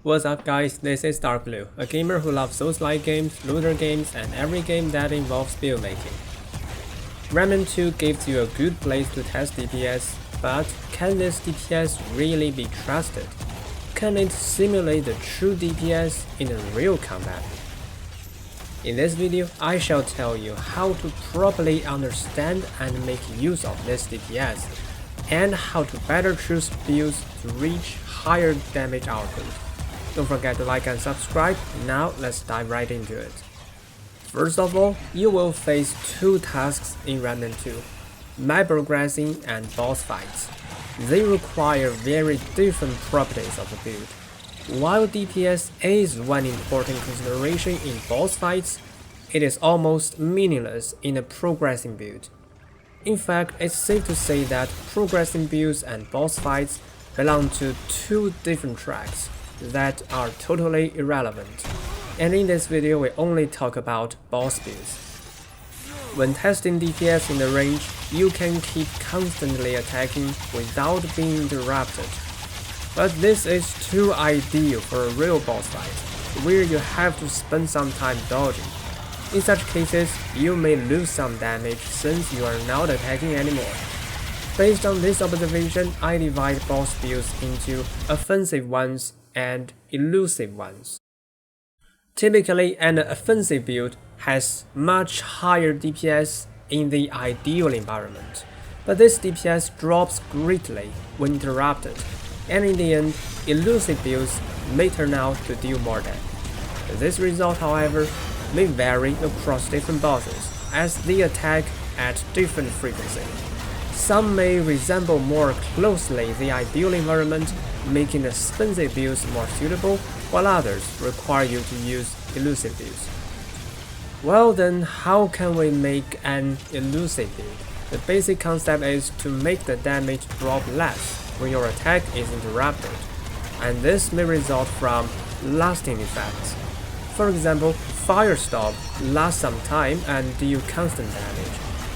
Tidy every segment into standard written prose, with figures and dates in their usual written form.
What's up guys, this is Darkbblue, a gamer who loves Souls-like games, looter games, and every game that involves build making. Remnant 2 gives you a good place to test DPS, but can this DPS really be trusted? Can it simulate the true DPS in a real combat? In this video, I shall tell you how to properly understand and make use of this DPS, and how to better choose builds to reach higher damage output. Don't forget to like and subscribe. Now let's dive right into it. First of all, you will face two tasks in Remnant 2, map progressing and boss fights. They require very different properties of the build. While DPS is one important consideration in boss fights, it is almost meaningless in a progressing build. In fact, it's safe to say that progressing builds and boss fights belong to two different tracks that are totally irrelevant, and in this video we only talk about boss builds. When testing DPS in the range, you can keep constantly attacking without being interrupted, but this is too ideal for a real boss fight, where you have to spend some time dodging. In such cases, you may lose some damage since you are not attacking anymore. Based on this observation, I divide boss builds into offensive ones and elusive ones. Typically, an offensive build has much higher DPS in the ideal environment, but this DPS drops greatly when interrupted, and in the end, elusive builds may turn out to deal more damage. This result, however, may vary across different bosses, as they attack at different frequency. Some may resemble more closely the ideal environment, making expensive builds more suitable, while others require you to use elusive builds. Well then, how can we make an elusive build? The basic concept is to make the damage drop less when your attack is interrupted, and this may result from lasting effects. For example, Firestorm lasts some time and deal constant damage.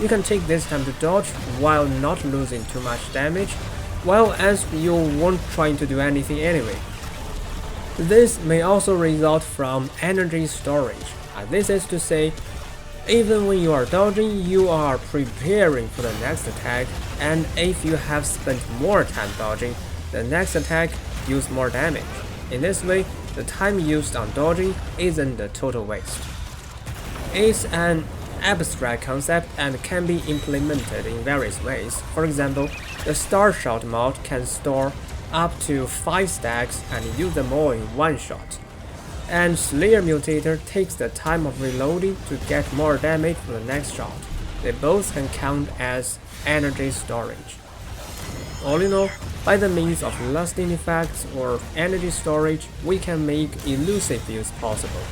You can take this time to dodge while not losing too much damage, while as you won't try to do anything anyway. This may also result from energy storage. This is to say, even when you are dodging, you are preparing for the next attack, and if you have spent more time dodging, the next attack deals more damage. In this way, the time used on dodging isn't a total waste. It's an abstract concept and can be implemented in various ways. For example, the Starshot mod can store up to 5 stacks and use them all in one shot. And Slayer Mutator takes the time of reloading to get more damage for the next shot. They both can count as energy storage. All in all, by the means of lasting effects or energy storage, we can make elusive builds possible.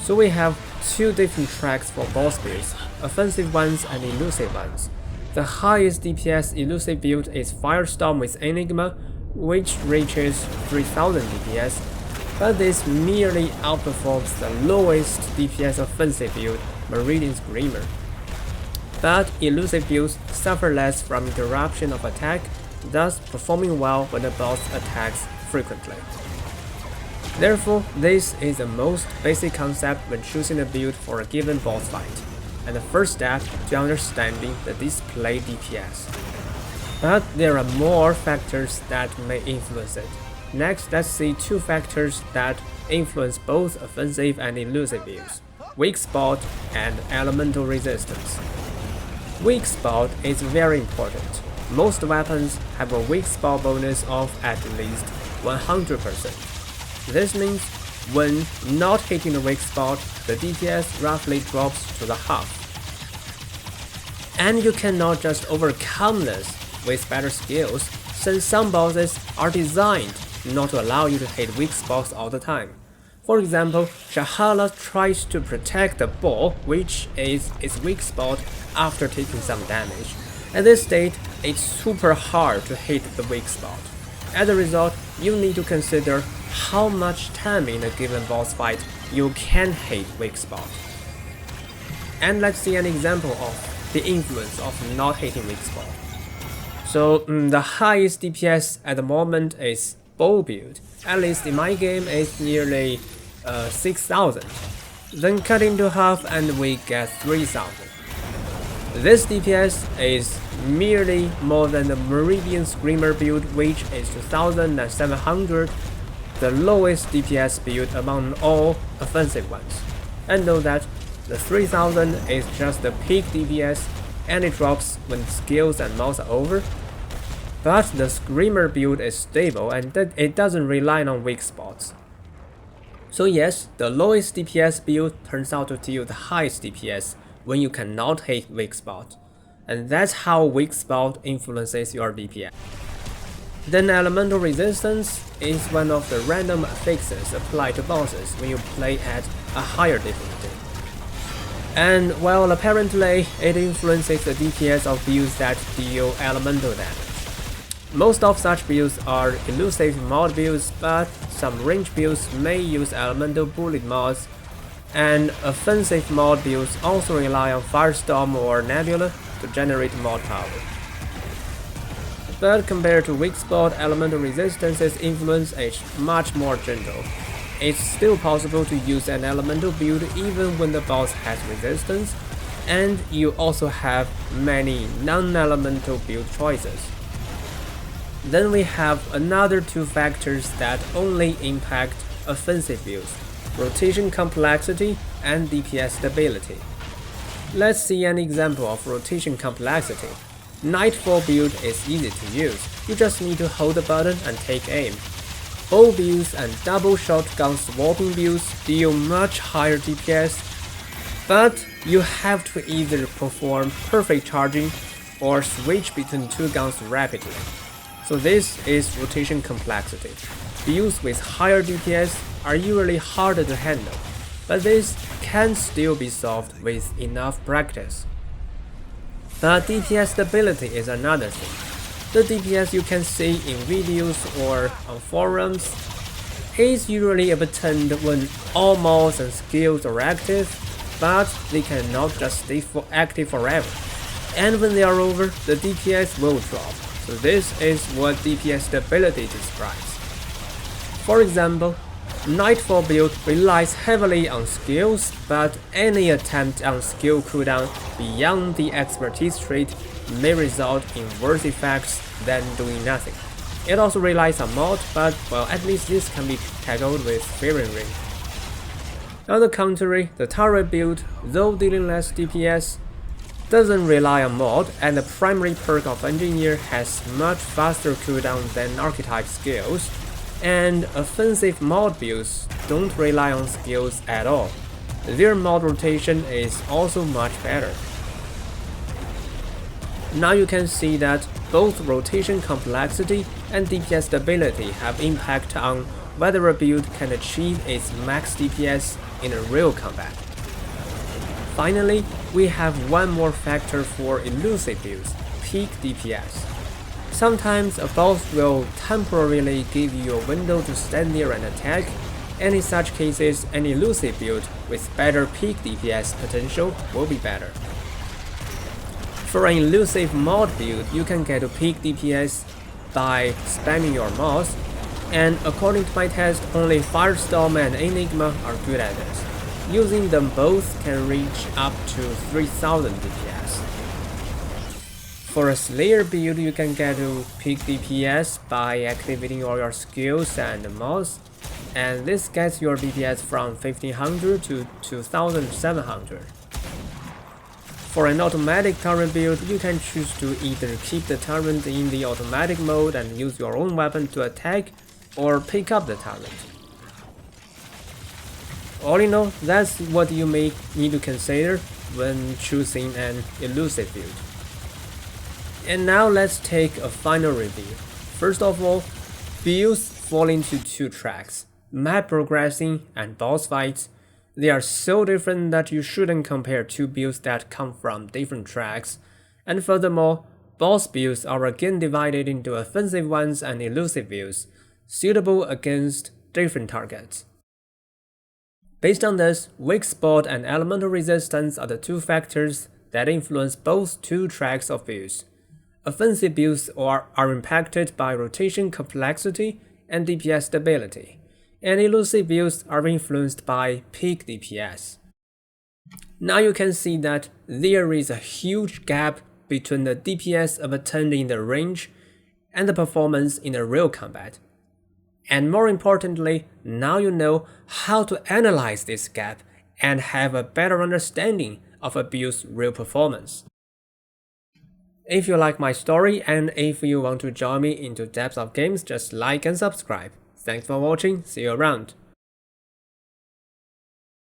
So we have two different tracks for boss builds, offensive ones and elusive ones. The highest DPS elusive build is Firestorm with Enigma, which reaches 3000 DPS, but this merely outperforms the lowest DPS offensive build, Meridian Screamer. But elusive builds suffer less from interruption of attack, thus performing well when the boss attacks frequently. Therefore, this is the most basic concept when choosing a build for a given boss fight, and the first step to understanding the display DPS. But there are more factors that may influence it. Next, let's see two factors that influence both offensive and elusive builds: weak spot and elemental resistance. Weak spot is very important. Most weapons have a weak spot bonus of at least 100%. This means when not hitting the weak spot, the DPS roughly drops to the half. And you cannot just overcome this with better skills, since some bosses are designed not to allow you to hit weak spots all the time. For example, Shahala tries to protect the ball, which is its weak spot, after taking some damage. At this state, it's super hard to hit the weak spot. As a result, you need to consider how much time in a given boss fight you can hit weak spot. And let's see an example of the influence of not hitting weak spot. So the highest DPS at the moment is bow build, at least in my game, is nearly 6,000. Then cut into half and we get 3,000. This DPS is merely more than the Meridian Screamer build, which is 2,700, the lowest DPS build among all offensive ones. And know that the 3,000 is just the peak DPS and it drops when skills and mods are over. But the Screamer build is stable and it doesn't rely on weak spots. So yes, the lowest DPS build turns out to deal the highest DPS when you cannot hit weak spot. And that's how weak spot influences your DPS. Then elemental resistance is one of the random fixes applied to bosses when you play at a higher difficulty. And while apparently it influences the DPS of builds that deal elemental damage. Most of such builds are elusive mod builds, but some range builds may use elemental bullet mods, and offensive mod builds also rely on Firestorm or Nebula to generate mod power. But compared to weak spot, elemental resistance's influence is much more gentle. It's still possible to use an elemental build even when the boss has resistance, and you also have many non-elemental build choices. Then we have another two factors that only impact offensive builds: rotation complexity and DPS stability. Let's see an example of rotation complexity. Nightfall build is easy to use, you just need to hold the button and take aim. Bow builds and double shotgun swapping builds deal much higher DPS, but you have to either perform perfect charging or switch between two guns rapidly. So this is rotation complexity. Builds with higher DPS are usually harder to handle, but this can still be solved with enough practice. But DPS stability is another thing. The DPS you can see in videos or on forums is usually obtained when all mods and skills are active, but they cannot just stay active forever. And when they are over, the DPS will drop. So this is what DPS stability describes. For example, Nightfall build relies heavily on skills, but any attempt on skill cooldown beyond the expertise trait may result in worse effects than doing nothing. It also relies on mod, but well, at least this can be tackled with Fearing Ring. On the contrary, the turret build, though dealing less DPS, doesn't rely on mod, and the primary perk of Engineer has much faster cooldown than archetype skills, and offensive mod builds don't rely on skills at all. Their mod rotation is also much better. Now you can see that both rotation complexity and DPS stability have impact on whether a build can achieve its max DPS in a real combat. Finally, we have one more factor for elusive builds: peak DPS. Sometimes a boss will temporarily give you a window to stand there and attack, and in such cases, an elusive build with better peak DPS potential will be better. For an elusive mod build, you can get a peak DPS by spamming your mods, and according to my test, only Firestorm and Enigma are good at this. Using them both can reach up to 3,000 DPS. For a Slayer build, you can get to peak DPS by activating all your skills and mods, and this gets your DPS from 1500 to 2700. For an automatic turret build, you can choose to either keep the turret in the automatic mode and use your own weapon to attack, or pick up the turret. All in all, that's what you may need to consider when choosing an elusive build. And now let's take a final review. First of all, builds fall into two tracks: map progressing and boss fights. They are so different that you shouldn't compare two builds that come from different tracks. And furthermore, boss builds are again divided into offensive ones and elusive builds, suitable against different targets. Based on this, weak spot and elemental resistance are the two factors that influence both two tracks of builds. Offensive builds are impacted by rotation complexity, and DPS stability, and elusive builds are influenced by peak DPS. Now you can see that there is a huge gap between the DPS obtained in the range and the performance in the real combat. And more importantly, now you know how to analyze this gap and have a better understanding of a build's real performance. If you like my story and if you want to join me into depths of games, just like and subscribe. Thanks for watching, see you around.